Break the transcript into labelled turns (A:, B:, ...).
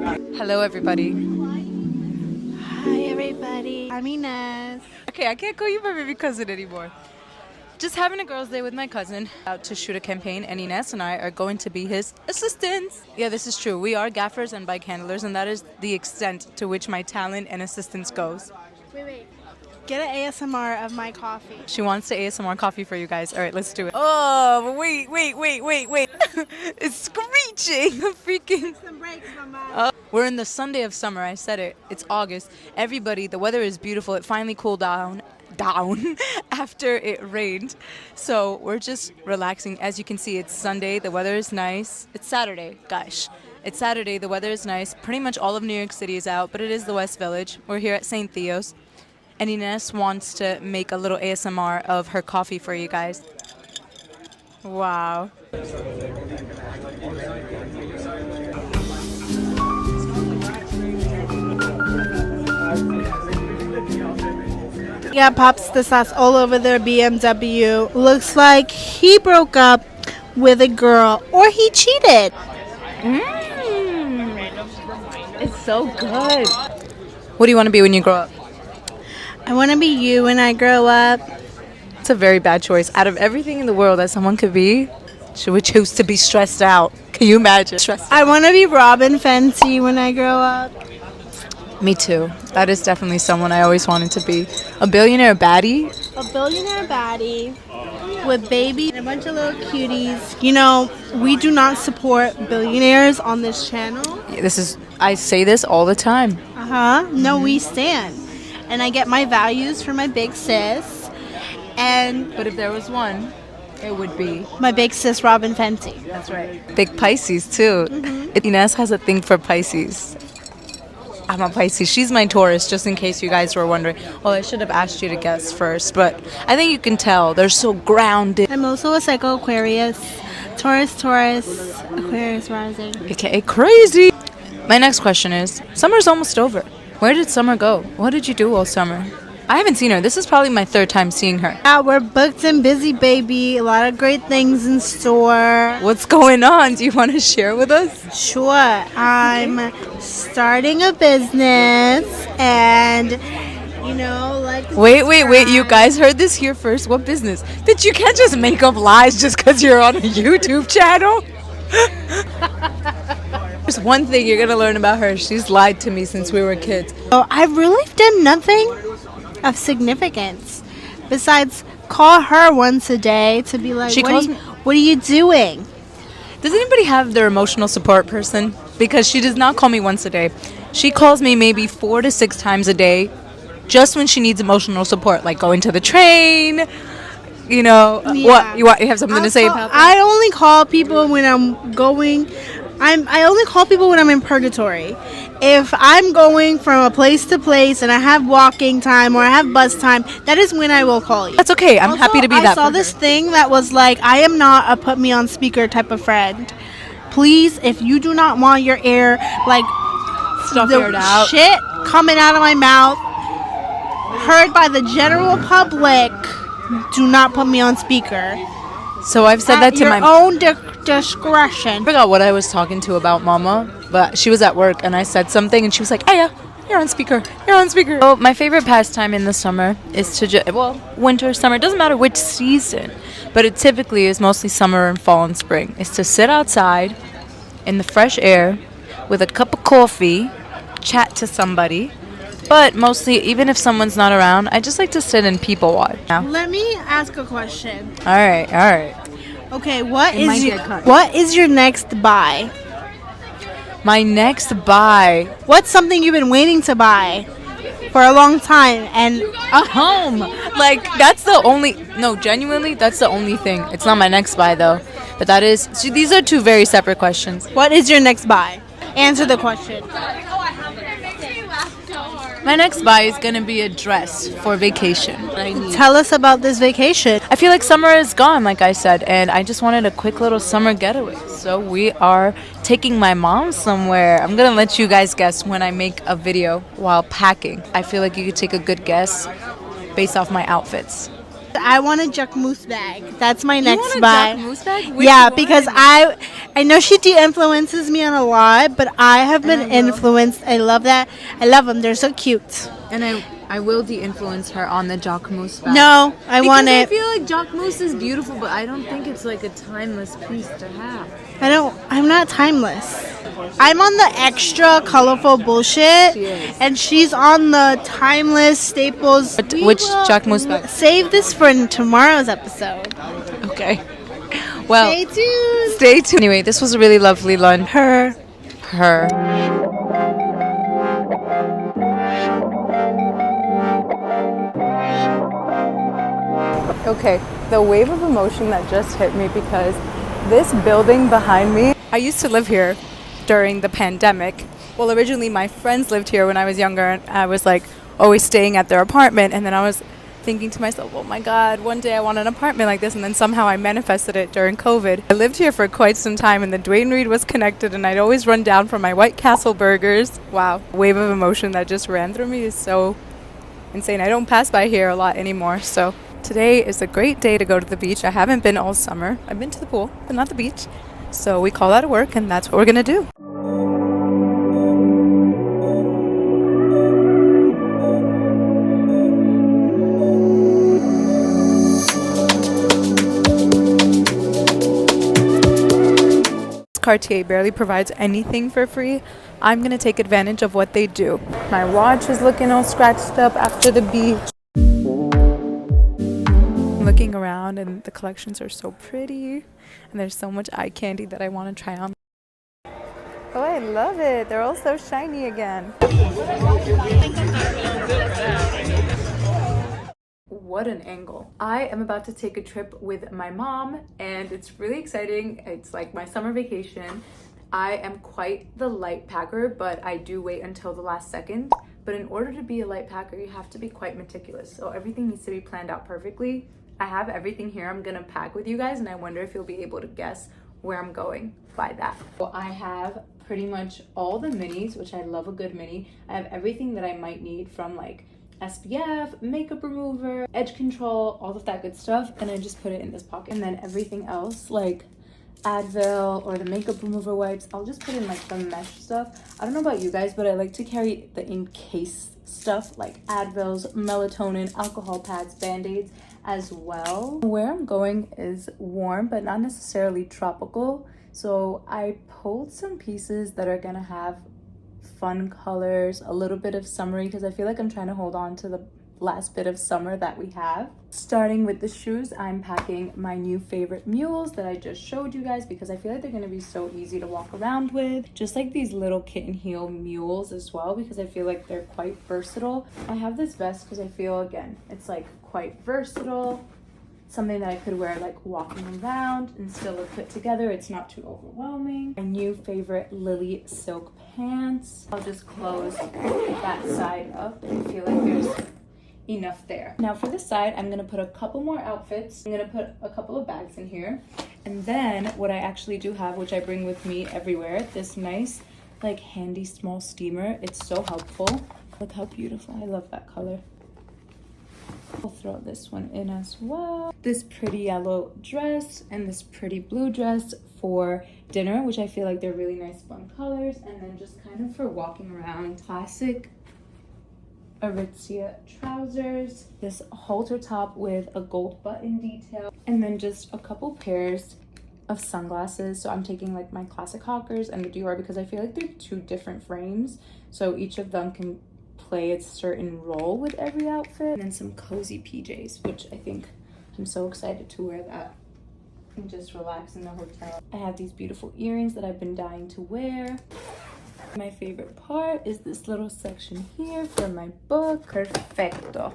A: Hello, everybody.
B: Hi everybody, I'm Enas.
A: Okay, I can't call you my baby cousin anymore. Just having a girls' day with my cousin out to shoot a campaign, and Enas and I are going to be his assistants. Yeah, this is true. We are gaffers and bike handlers, and that is the extent to which my talent and assistance goes.
B: Wait. Get an ASMR of my coffee.
A: She wants to ASMR coffee for you guys. All right, let's do it. Oh, wait. It's screeching. Freaking.
B: Some breaks, mama.
A: We're in the Sunday of summer. I said it. It's August. Everybody, the weather is beautiful. It finally cooled down after it rained. So we're just relaxing. As you can see, it's Sunday. The weather is nice. It's Saturday. Gosh. It's Saturday. The weather is nice. Pretty much all of New York City is out, but it is the West Village. We're here at St.Theos. And Ines wants to make a little ASMR of her coffee for you guys. Wow.
B: Yeah, pops the sauce all over their BMW. Looks like he broke up with a girl or he cheated.
A: It's so good. What do you want to be when you grow up?
B: I want to be you when I grow up.
A: It's a very bad choice. Out of everything in the world that someone could be, she would choose to be stressed out. Can you imagine?
B: I want to be Robin Fenty when I grow up.
A: Me too. That is definitely someone I always wanted to be. A billionaire baddie?
B: A billionaire baddie with baby and a bunch of little cuties. You know, we do not support billionaires on this channel.
A: I say this all the time.
B: No, we stand. And I get my values from my big sis.
A: But if there was one, it would be
B: my big sis, Robin Fenty.
A: That's right. Big Pisces, too. Ines has a thing for Pisces. I'm a Pisces. She's my Taurus, just in case you guys were wondering. Oh, I should have asked you to guess first, but I think you can tell. They're so grounded.
B: I'm also a Psycho Aquarius. Taurus, Aquarius rising.
A: Okay, crazy. My next question is, summer's almost over. Where did Summer go? What did you do all summer? I haven't seen her. This is probably my third time seeing her.
B: Yeah, we're booked and busy, baby. A lot of great things in store.
A: What's going on? Do you want to share with us?
B: Sure. I'm starting a business and, you know, like...
A: Wait. You guys heard this here first. What business? That you can't just make up lies just because you're on a YouTube channel? There's one thing you're going to learn about her. She's lied to me since we were kids.
B: Oh, I've really done nothing of significance besides call her once a day to be like, what are you doing?
A: Does anybody have their emotional support person? Because she does not call me once a day. She calls me maybe 4 to 6 times a day just when she needs emotional support, like going to the train. You know,
B: yeah.
A: What you have something to say about that?
B: I only call people when I'm going. I only call people when I'm in purgatory. If I'm going from a place to place and I have walking time or I have bus time, that is when I will call you.
A: That's okay. I'm happy to be that.
B: I saw this thing that was like, I am not a put me on speaker type of friend. Please, if you do not want your air, like
A: stuff aired out,
B: shit coming out of my mouth, heard by the general public, do not put me on speaker.
A: So I've said that to
B: my own discretion.
A: I forgot what I was talking to about Mama, but she was at work and I said something and she was like, "Hey, you're on speaker. You're on speaker." Oh, my favorite pastime in the summer is to winter, summer, it doesn't matter which season, but it typically is mostly summer and fall and spring. Is to sit outside in the fresh air with a cup of coffee, chat to somebody. But mostly, even if someone's not around, I just like to sit and people watch.
B: Let me ask a question.
A: All right.
B: Okay, what is your next buy?
A: My next buy?
B: What's something you've been waiting to buy for a long time? And
A: a home. Like, that's the only... No, genuinely, that's the only thing. It's not my next buy, though. But that is... So these are two very separate questions.
B: What is your next buy? Answer the question.
A: My next buy is going to be a dress for vacation.
B: Tell us about this vacation.
A: I feel like summer is gone, like I said, and I just wanted a quick little summer getaway. So we are taking my mom somewhere. I'm going to let you guys guess when I make a video while packing. I feel like you could take a good guess based off my outfits.
B: I want a Jacquemus bag. That's my
A: You
B: next
A: want a
B: buy.
A: Jacquemus bag? Which
B: Yeah,
A: one?
B: because I know she de-influences me on a lot, but I have been
A: And I will.
B: influenced. I love that. I love them. They're so cute.
A: And I will de-influence her on the Jacquemus bag.
B: No, I want
A: Because I
B: it.
A: feel like Jacquemus is beautiful, but I don't think it's like a timeless piece to have.
B: I'm not timeless. I'm on the extra colorful bullshit,
A: She is.
B: and she's on the timeless staples.
A: Which Jacquemus bag?
B: Save this for tomorrow's episode.
A: Okay. Well,
B: Stay tuned.
A: stay tuned. Anyway, this was a really lovely lunch. Her. Okay, the wave of emotion that just hit me because this building behind me, I used to live here during the pandemic. Well, originally my friends lived here when I was younger, and I was like always staying at their apartment, and then I was thinking to myself, oh my god, one day I want an apartment like this, and then somehow I manifested it during COVID. I lived here for quite some time, and the Dwayne Reed was connected, and I'd always run down for my White Castle burgers. Wow, wave of emotion that just ran through me is so insane. I don't pass by here a lot anymore, so today is a great day to go to the beach. I haven't been all summer. I've been to the pool, but not the beach. So we call out of work, and that's what we're gonna do. Cartier barely provides anything for free. I'm gonna take advantage of what they do. My watch is looking all scratched up after the beach. Looking around, and the collections are so pretty, and there's so much eye candy that I want to try on. Oh, I love it. They're all so shiny again. What an angle. I am about to take a trip with my mom, and it's really exciting. It's like my summer vacation. I am quite the light packer, but I do wait until the last second. But in order to be a light packer, you have to be quite meticulous. So everything needs to be planned out perfectly. I have everything here I'm gonna pack with you guys, and I wonder if you'll be able to guess where I'm going by that. So I have pretty much all the minis, which I love a good mini. I have everything that I might need from like SPF, makeup remover, edge control, all of that good stuff, and I just put it in this pocket. And then everything else, like Advil or the makeup remover wipes, I'll just put in like the mesh stuff. I don't know about you guys, but I like to carry the in case stuff like Advils, melatonin, alcohol pads, band-aids as well. Where I'm going is warm, but not necessarily tropical. So I pulled some pieces that are gonna have fun colors, a little bit of summery, because I feel like I'm trying to hold on to the last bit of summer that we have. Starting with the shoes, I'm packing my new favorite mules that I just showed you guys because I feel like they're going to be so easy to walk around with. Just like these little kitten heel mules as well, because I feel like they're quite versatile. I have this vest because I feel, again, it's like quite versatile. Something that I could wear like walking around and still look put together. It's not too overwhelming. My new favorite Lily silk pants. I'll just close that side up and feel like there's enough there. Now for this side, I'm gonna put a couple more outfits. I'm gonna put a couple of bags in here. And then what I actually do have, which I bring with me everywhere, this nice like handy small steamer. It's so helpful. Look how beautiful. I love that color. I'll throw this one in as well. This pretty yellow dress and this pretty blue dress for dinner, which I feel like they're really nice fun colors. And then just kind of for walking around, classic Aritzia trousers, this halter top with a gold button detail, and then just a couple pairs of sunglasses. So I'm taking like my classic Hawkers and the Dior because I feel like they're two different frames, so each of them can play its certain role with every outfit. And then some cozy PJs, which I think I'm so excited to wear that and just relax in the hotel. I have these beautiful earrings that I've been dying to wear. My favorite part is this little section here for my book. Perfecto.